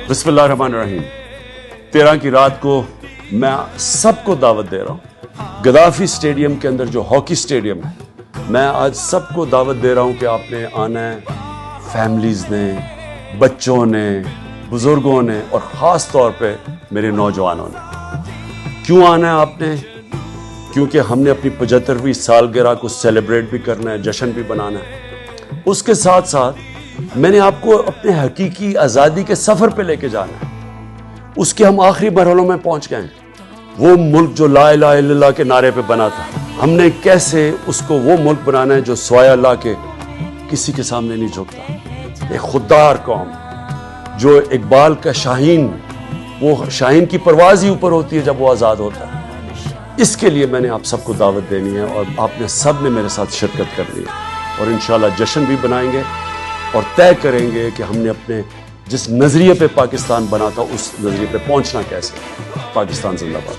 बिस्मिल्लाहिर्रहमानिर्रहीम। 13 की रात को मैं सबको दावत दे रहा हूँ गद्दाफी स्टेडियम के अंदर, जो हॉकी स्टेडियम है। मैं आज सबको दावत दे रहा हूँ कि आपने आना है, फैमिलीज़ ने, बच्चों ने, बुज़ुर्गों ने और ख़ास तौर पे मेरे नौजवानों ने। क्यों आना है आपने? क्योंकि हमने अपनी 75वीं सालगिरह को सेलिब्रेट भी करना है, जश्न भी बनाना है। उसके साथ साथ मैंने आपको अपने हकीकी आज़ादी के सफ़र पे लेके जाना है। उसके हम आखिरी मरहलों में पहुंच गए हैं। वो मुल्क जो ला इलाहा इल्लल्लाह के नारे पे बना था, हमने कैसे उसको वो मुल्क बनाना है जो सिवाय अल्लाह के किसी के सामने नहीं झुकता। एक खुददार कौम, जो इकबाल का शाहीन, वो शाहीन की परवाज़ ही ऊपर होती है जब वो आज़ाद होता है। इसके लिए मैंने आप सबको दावत देनी है और आपने सब ने मेरे साथ शिरकत करनी है और इंशाल्लाह जश्न भी बनाएंगे और तय करेंगे कि हमने अपने जिस नज़रिए पे पाकिस्तान बना था उस नज़रिए पे पहुंचना कैसे। पाकिस्तान जिंदाबाद।